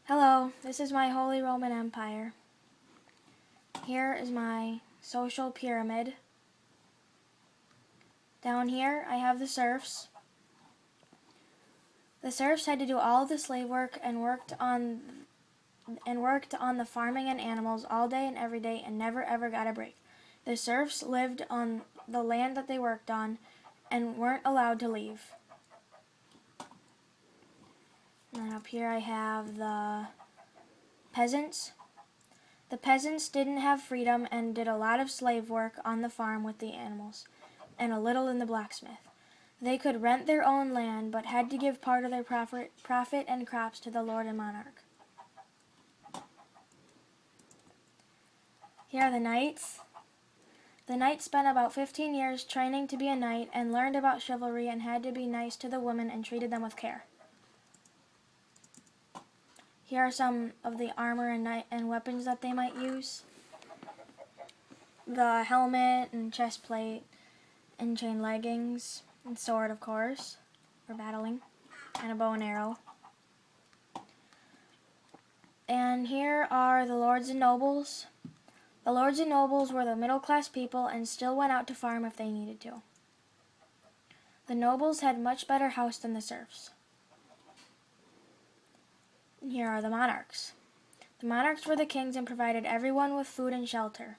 Hello, this is my Holy Roman Empire. Here is my social pyramid. Down here I have the serfs. The serfs had to do all of the slave work and worked on the farming and animals all day and every day and never ever got a break. The serfs lived on the land that they worked on and weren't allowed to leave. And then up here I have the peasants. The peasants didn't have freedom and did a lot of slave work on the farm with the animals, and a little in the blacksmith. They could rent their own land, but had to give part of their profit and crops to the lord and monarch. Here are the knights. The knights spent about 15 years training to be a knight and learned about chivalry and had to be nice to the women and treated them with care. Here are some of the armor and weapons that they might use. The helmet and chest plate and chain leggings and sword, of course, for battling, and a bow and arrow. And here are the lords and nobles. The lords and nobles were the middle-class people and still went out to farm if they needed to. The nobles had much better house than the serfs. And here are the monarchs. The monarchs were the kings and provided everyone with food and shelter.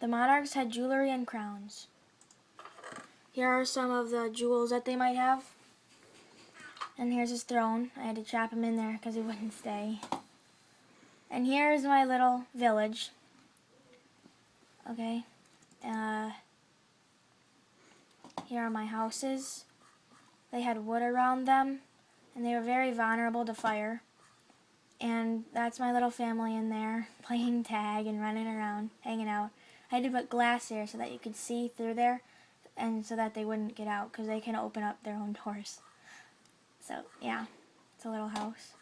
The monarchs had jewelry and crowns. Here are some of the jewels that they might have. And here's his throne. I had to trap him in there because he wouldn't stay. And here's my little village. Okay. Here are my houses. They had wood around them, and they were very vulnerable to fire. And that's my little family in there, playing tag and running around, hanging out. I had to put glass here so that you could see through there, and so that they wouldn't get out, because they can open up their own doors. So, yeah, it's a little house.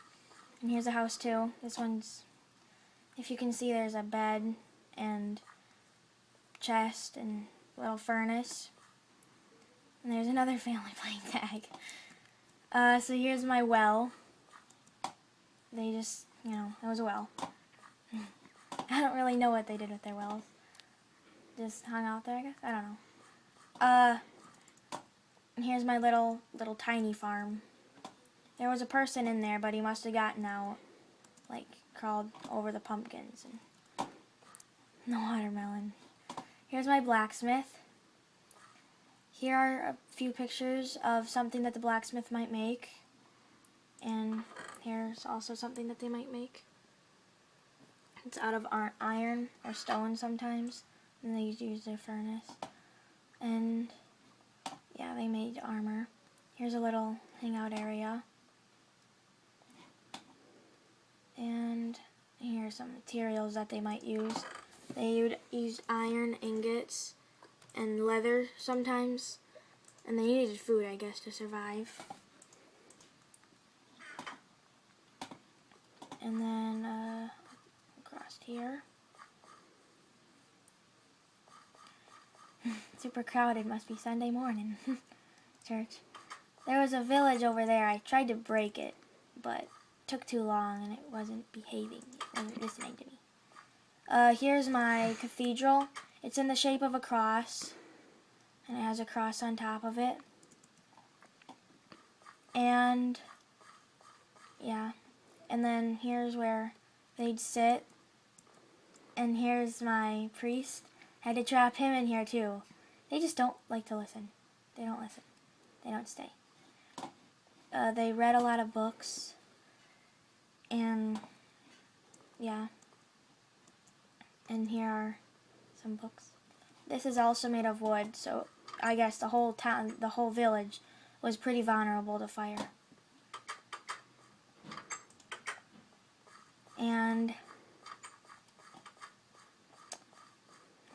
And here's a house, too. This one's, if you can see, there's a bed and chest and little furnace. And there's another family playing tag. So here's my well. They just, it was a well. I don't really know what they did with their wells. Just hung out there, I guess? I don't know. And here's my little tiny farm. There was a person in there, but he must have gotten out, like, crawled over the pumpkins and the watermelon. Here's my blacksmith. Here are a few pictures of something that the blacksmith might make. And here's also something that they might make. It's out of iron or stone sometimes, and they use their furnace. And yeah, they made armor. Here's a little hangout area. And here's some materials that they might use. They would use iron ingots and leather sometimes, and they needed food, I guess, to survive. And then across here, super crowded, must be Sunday morning. Church. There was a village over there. I tried to break it, but it took too long and it wasn't behaving. It wasn't listening to me. Here's my cathedral. It's in the shape of a cross, and it has a cross on top of it. And yeah. And then here's where they'd sit. And here's my priest. I had to trap him in here too. They just don't like to listen. They don't listen. They don't stay. They read a lot of books. And yeah. And here are some books. This is also made of wood, so I guess the whole town, the whole village was pretty vulnerable to fire. And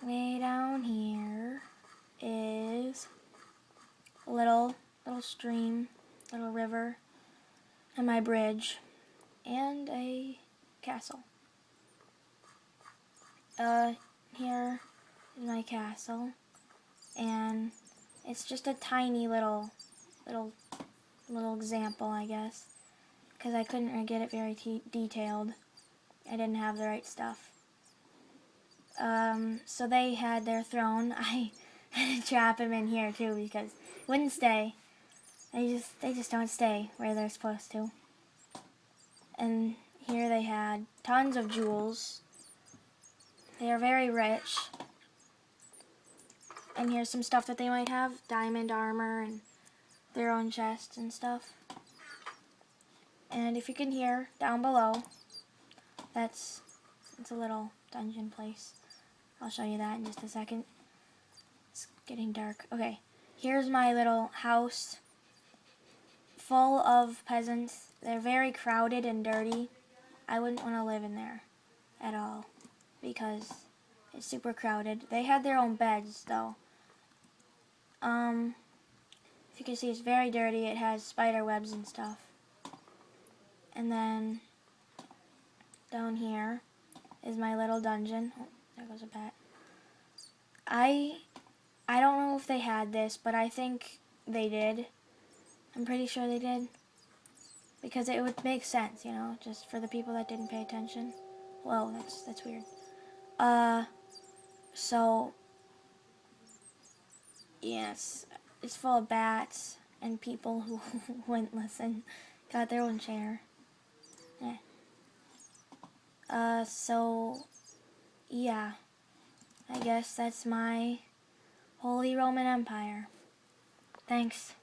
way down here is a little stream, little river, and my bridge, and a castle. Here is my castle, and it's just a tiny little example, I guess, because I couldn't get it very detailed. I didn't have the right stuff. So they had their throne. I had to trap him in here too because he wouldn't stay. They just don't stay where they're supposed to. And here they had tons of jewels. They are very rich. And here's some stuff that they might have. Diamond armor and their own chests and stuff. And if you can hear down below, it's a little dungeon place. I'll show you that in just a second. It's getting dark. Okay, here's my little house full of peasants. They're very crowded and dirty. I wouldn't want to live in there at all because it's super crowded. They had their own beds though. If you can see, it's very dirty. It has spider webs and stuff. And then down here is my little dungeon. Oh, there goes a bat. I don't know if they had this, but I think they did. I'm pretty sure they did. Because it would make sense, you know, just for the people that didn't pay attention. Whoa, that's weird. So yes, it's full of bats and people who wouldn't listen. Got their own chair. So yeah, I guess that's my Holy Roman Empire. Thanks.